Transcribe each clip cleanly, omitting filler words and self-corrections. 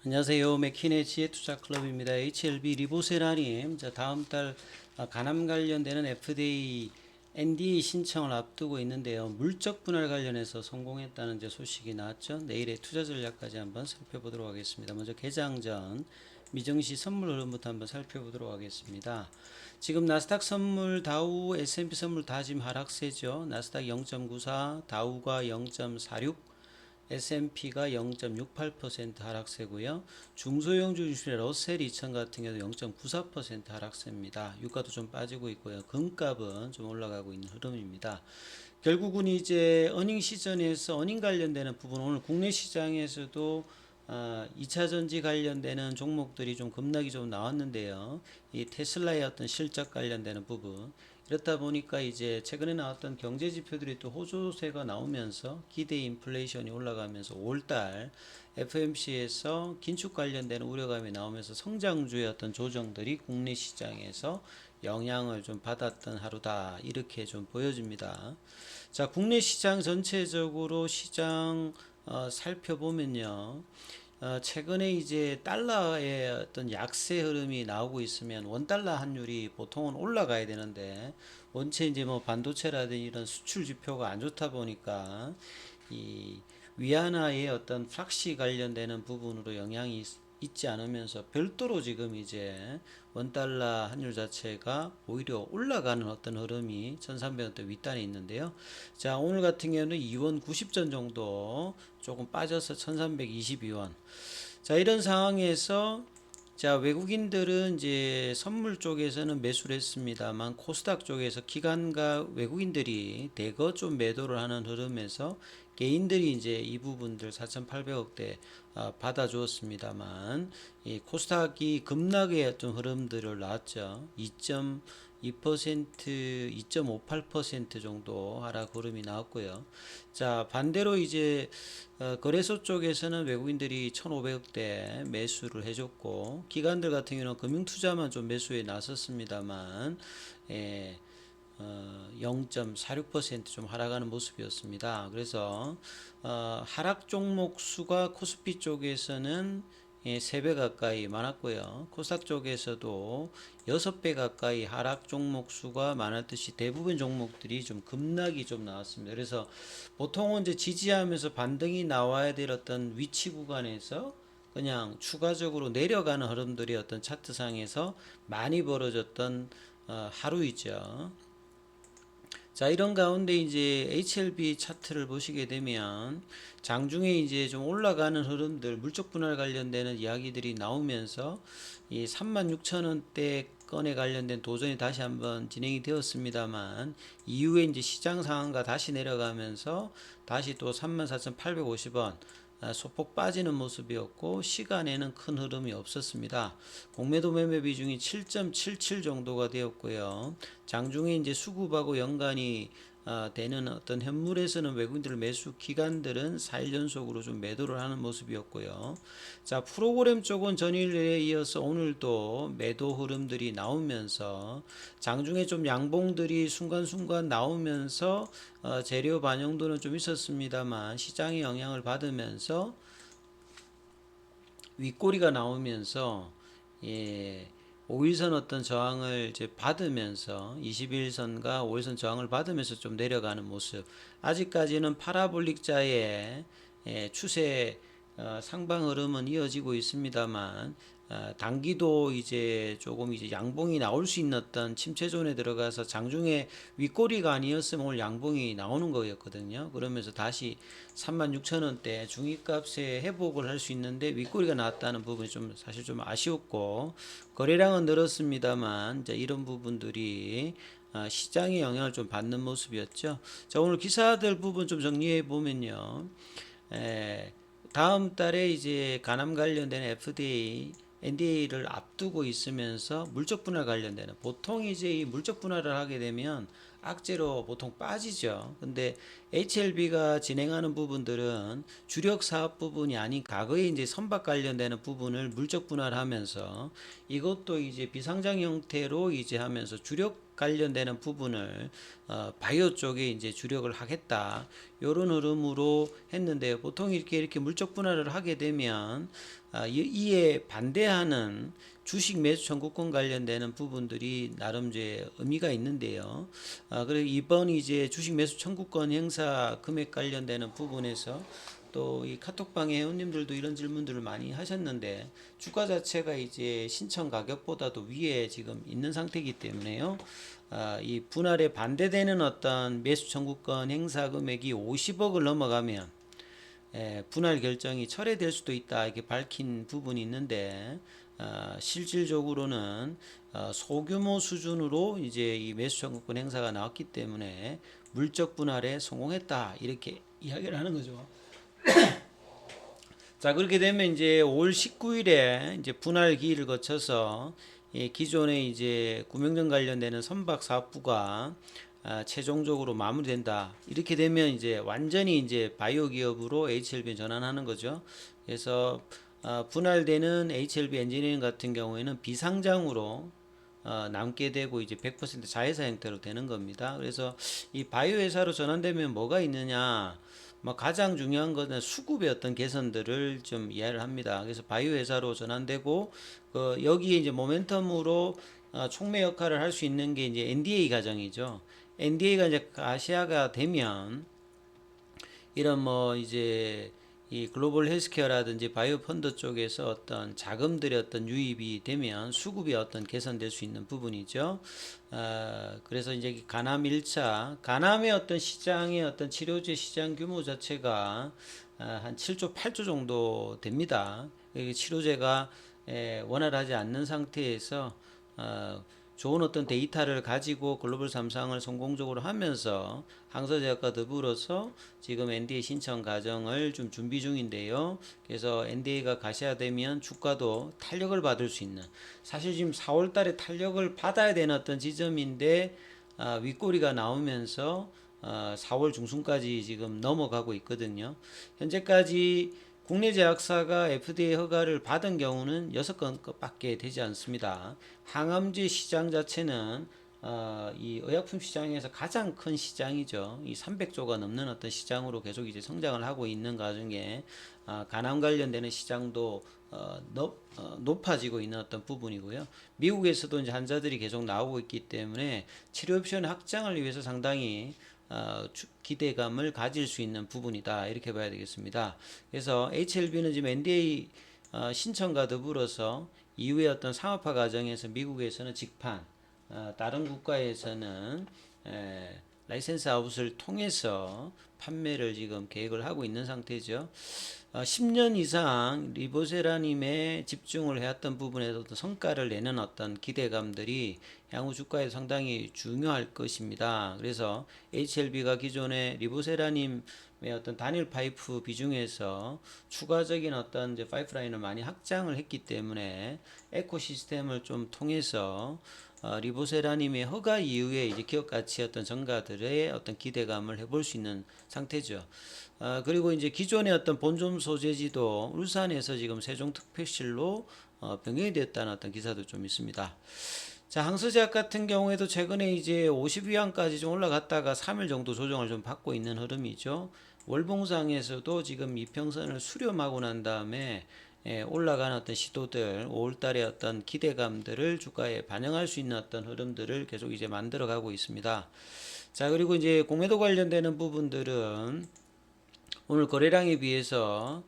안녕하세요. 맥킨의 지혜투자클럽입니다. HLB 리보세라님, 다음 달 간암 관련되는 FDA NDA 신청을 앞두고 있는데요. 물적 분할 관련해서 성공했다는 소식이 나왔죠. 내일의 투자 전략까지 한번 살펴보도록 하겠습니다. 먼저 개장 전 미증시 선물 흐름부터 한번 살펴보도록 하겠습니다. 지금 나스닥 선물, 다우, S&P 선물 다 지금 하락세죠. 나스닥 0.94, 다우가 0.46, S&P가 0.68% 하락세고요. 중소형주 주식의 러셀 2000 같은 경우도 0.94% 하락세입니다. 유가도 좀 빠지고 있고요. 금값은 좀 올라가고 있는 흐름입니다. 결국은 이제 어닝 시즌에서 어닝 관련되는 부분, 오늘 국내 시장에서도 2차 전지 관련되는 종목들이 좀 급락이 좀 나왔는데요. 이 테슬라의 어떤 실적 관련되는 부분, 이렇다 보니까 이제 최근에 나왔던 경제 지표들이 또 호조세가 나오면서 기대 인플레이션이 올라가면서 5월달 FMC에서 긴축 관련되는 우려감이 나오면서 성장주의 어떤 조정들이 국내 시장에서 영향을 좀 받았던 하루다, 이렇게 좀 보여집니다. 자, 국내 시장 전체적으로 시장 살펴보면요. 최근에 이제 달러의 어떤 약세 흐름이 나오고 있으면 원달러 환율이 보통은 올라가야 되는데, 원체 이제 뭐 반도체라든지 이런 수출 지표가 안 좋다 보니까 이 위안화의 어떤 프락시 관련되는 부분으로 영향이 있지 않으면서 별도로 지금 이제 원달러 환율 자체가 오히려 올라가는 어떤 흐름이 1300원대 윗단에 있는데요. 자, 오늘 같은 경우는 2원 90전 정도 조금 빠져서 1322원. 자, 이런 상황에서 자, 외국인들은 이제 선물 쪽에서는 매수를 했습니다만 코스닥 쪽에서 기관과 외국인들이 대거 좀 매도를 하는 흐름에서 개인들이 이제 이 부분들 4,800억대 받아주었습니다만, 이 코스닥이 급락의 어떤 흐름들을 나왔죠. 2.2%, 2.58% 정도 하락 흐름이 나왔고요. 자, 반대로 이제 거래소 쪽에서는 외국인들이 1,500억대 매수를 해줬고, 기관들 같은 경우는 금융투자만 좀 매수에 나섰습니다만, 0.46% 하락하는 모습이었습니다. 그래서 하락 종목 수가 코스피 쪽에서는 3배 가까이 많았고요. 코스닥 쪽에서도 6배 가까이 하락 종목 수가 많았듯이 대부분 종목들이 좀 급락이 좀 나왔습니다. 그래서 보통은 이제 지지하면서 반등이 나와야 될 어떤 위치 구간에서 그냥 추가적으로 내려가는 흐름들이 어떤 차트상에서 많이 벌어졌던 하루이죠. 자, 이런 가운데 이제 HLB 차트를 보시게 되면 장중에 이제 좀 올라가는 흐름들, 물적 분할 관련되는 이야기들이 나오면서 이 36,000원대 건에 관련된 도전이 다시 한번 진행이 되었습니다만, 이후에 이제 시장 상황과 다시 내려가면서 다시 또 34,850원 소폭 빠지는 모습이었고, 시간에는 큰 흐름이 없었습니다. 공매도 매매 비중이 7.77 정도가 되었고요. 장중에 이제 수급하고 연관이 되는 어떤 현물에서는 외국인들 매수 기관들은 4일 연속으로 좀 매도를 하는 모습이었고요. 자, 프로그램 쪽은 전일에 이어서 오늘도 매도 흐름들이 나오면서 장중에 좀 양봉들이 순간순간 나오면서 재료 반영도는 좀 있었습니다만, 시장의 영향을 받으면서 윗꼬리가 나오면서, 예, 5일선 어떤 저항을 이제 받으면서 21선과 5일선 저항을 받으면서 좀 내려가는 모습. 아직까지는 파라볼릭자의 추세 상방 흐름은 이어지고 있습니다만, 단기도 이제 조금 이제 양봉이 나올 수 있는 어떤 침체존에 들어가서 장중에 윗꼬리가 아니었으면 오늘 양봉이 나오는 거였거든요. 그러면서 다시 36,000원대 중위값에 회복을 할 수 있는데 윗꼬리가 나왔다는 부분이 좀 사실 좀 아쉬웠고, 거래량은 늘었습니다만 이제 이런 부분들이 시장의 영향을 좀 받는 모습이었죠. 자, 오늘 기사들 부분 좀 정리해 보면요. 다음 달에 이제 간암 관련된 FDA, NDA를 앞두고 있으면서 물적 분할 관련되는, 보통 이제 이 물적 분할을 하게 되면 악재로 보통 빠지죠. 근데 HLB가 진행하는 부분들은 주력 사업 부분이 아닌 과거에 이제 선박 관련되는 부분을 물적 분할하면서 이것도 이제 비상장 형태로 이제 하면서 주력 관련되는 부분을 바이오 쪽에 이제 주력을 하겠다. 요런 흐름으로 했는데요. 보통 이렇게 물적 분할을 하게 되면 이에 반대하는 주식 매수 청구권 관련되는 부분들이 나름 이제 의미가 있는데요. 그리고 이번 이제 주식 매수 청구권 행사 금액 관련되는 부분에서 또 이 카톡방에 회원님들도 이런 질문들을 많이 하셨는데 주가 자체가 이제 신청 가격보다도 위에 지금 있는 상태이기 때문에요. 이 분할에 반대되는 어떤 매수 청구권 행사 금액이 50억을 넘어가면 분할 결정이 철회될 수도 있다 이렇게 밝힌 부분이 있는데 실질적으로는 소규모 수준으로 이제 이 매수 청구권 행사가 나왔기 때문에 물적 분할에 성공했다 이렇게 이야기를 하는 거죠. 자, 그렇게 되면 이제 5월 19일에 이제 분할 기일을 거쳐서 기존의 이제 구명정 관련되는 선박 사업부가 최종적으로 마무리된다. 이렇게 되면 이제 완전히 이제 바이오 기업으로 HLB 전환하는 거죠. 그래서 분할되는 HLB 엔지니어링 같은 경우에는 비상장으로 남게 되고 이제 100% 자회사 형태로 되는 겁니다. 그래서 이 바이오 회사로 전환되면 뭐가 있느냐? 뭐 가장 중요한 것은 수급의 어떤 개선들을 좀 이해를 합니다. 그래서 바이오 회사로 전환되고 여기에 이제 모멘텀으로 촉매 역할을 할 수 있는 게 이제 NDA 과정이죠. NDA가 이제 가시화가 되면 이런 뭐 이제 이 글로벌 헬스케어라든지 바이오 펀드 쪽에서 어떤 자금들의 어떤 유입이 되면 수급이 어떤 개선될 수 있는 부분이죠. 그래서 이제 가남 1차, 가남의 어떤 시장의 어떤 치료제 시장 규모 자체가 한 7조, 8조 정도 됩니다. 치료제가 원활하지 않는 상태에서 좋은 어떤 데이터를 가지고 글로벌 3상을 성공적으로 하면서 항서제약과 더불어서 지금 NDA 신청 과정을 좀 준비 중인데요. 그래서 NDA가 가시화되면 주가도 탄력을 받을 수 있는, 사실 지금 4월 달에 탄력을 받아야 되는 어떤 지점인데 윗꼬리가 나오면서 4월 중순까지 지금 넘어가고 있거든요. 현재까지 국내 제약사가 FDA 허가를 받은 경우는 6건밖에 되지 않습니다. 항암제 시장 자체는 이 의약품 시장에서 가장 큰 시장이죠. 이 300조가 넘는 어떤 시장으로 계속 이제 성장을 하고 있는 과정에 간암 관련되는 시장도 높아지고 있는 어떤 부분이고요. 미국에서도 이제 환자들이 계속 나오고 있기 때문에 치료 옵션 확장을 위해서 상당히 기대감을 가질 수 있는 부분이다 이렇게 봐야 되겠습니다. 그래서 HLB는 지금 NDA 신청과 더불어서 이후에 어떤 상업화 과정에서 미국에서는 직판, 다른 국가에서는 라이센스 아웃을 통해서 판매를 지금 계획을 하고 있는 상태죠. 10년 이상 리보세라님의 집중을 해왔던 부분에서도 성과를 내는 어떤 기대감들이 향후 주가에 상당히 중요할 것입니다. 그래서 HLB가 기존의 리보세라님의 어떤 단일 파이프 비중에서 추가적인 어떤 이제 파이프라인을 많이 확장을 했기 때문에 에코시스템을 좀 통해서 리보세라님의 허가 이후에 이제 기업 가치 어떤 전가들의 어떤 기대감을 해볼 수 있는 상태죠. 그리고 이제 기존의 어떤 본점 소재지도 울산에서 지금 세종특별실로 변경이 됐다는 어떤 기사도 좀 있습니다. 자, 항서제약 같은 경우에도 최근에 이제 50위안까지 좀 올라갔다가 3일 정도 조정을 좀 받고 있는 흐름이죠. 월봉상에서도 지금 이평선을 수렴하고 난 다음에 올라가는 어떤 시도들, 5월달의 어떤 기대감들을 주가에 반영할 수 있는 어떤 흐름들을 계속 이제 만들어 가고 있습니다. 자, 그리고 이제 공매도 관련되는 부분들은 오늘 거래량에 비해서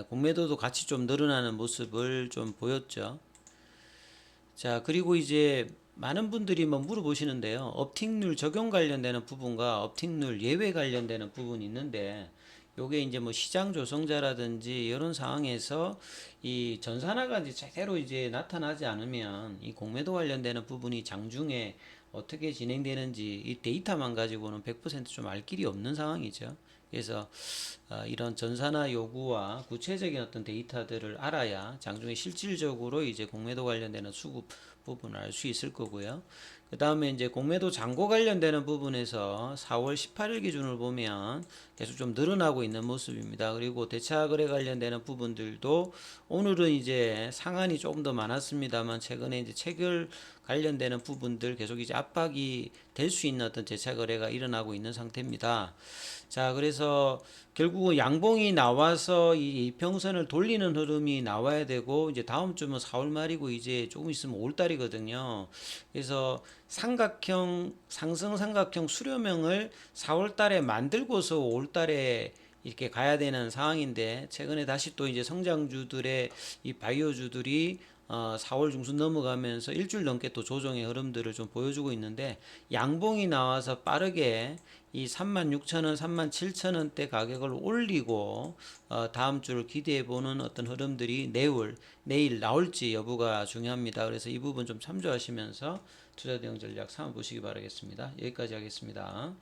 공매도도 같이 좀 늘어나는 모습을 좀 보였죠. 자, 그리고 이제 많은 분들이 뭐 물어보시는데요. 업틱률 적용 관련되는 부분과 업틱률 예외 관련되는 부분이 있는데 요게 이제 뭐 시장 조성자라든지 이런 상황에서 이 전산화가 이제 제대로 이제 나타나지 않으면 이 공매도 관련되는 부분이 장중에 어떻게 진행되는지 이 데이터만 가지고는 100%좀 알 길이 없는 상황이죠. 그래서 이런 전산화 요구와 구체적인 어떤 데이터들을 알아야 장중에 실질적으로 이제 공매도 관련되는 수급 부분을 알 수 있을 거고요. 그 다음에 이제 공매도 잔고 관련되는 부분에서 4월 18일 기준을 보면 계속 좀 늘어나고 있는 모습입니다. 그리고 대차 거래 관련되는 부분들도 오늘은 이제 상한이 조금 더 많았습니다만 최근에 이제 체결 관련되는 부분들 계속 이제 압박이 될 수 있는 어떤 재차 거래가 일어나고 있는 상태입니다. 자, 그래서 결국은 양봉이 나와서 이 이평선을 돌리는 흐름이 나와야 되고, 이제 다음 주면 4월 말이고 이제 조금 있으면 5월 달이거든요. 그래서 삼각형, 상승 삼각형 수렴형을 4월 달에 만들고서 5월 달에 이렇게 가야 되는 상황인데, 최근에 다시 또 이제 성장주들의 이 바이오주들이 4월 중순 넘어가면서 일주일 넘게 또 조정의 흐름들을 좀 보여주고 있는데, 양봉이 나와서 빠르게 이 36,000원, 37,000원대 가격을 올리고 다음 주를 기대해 보는 어떤 흐름들이 내일 나올지 여부가 중요합니다. 그래서 이 부분 좀 참조하시면서 투자 대응 전략 삼아 보시기 바라겠습니다. 여기까지 하겠습니다.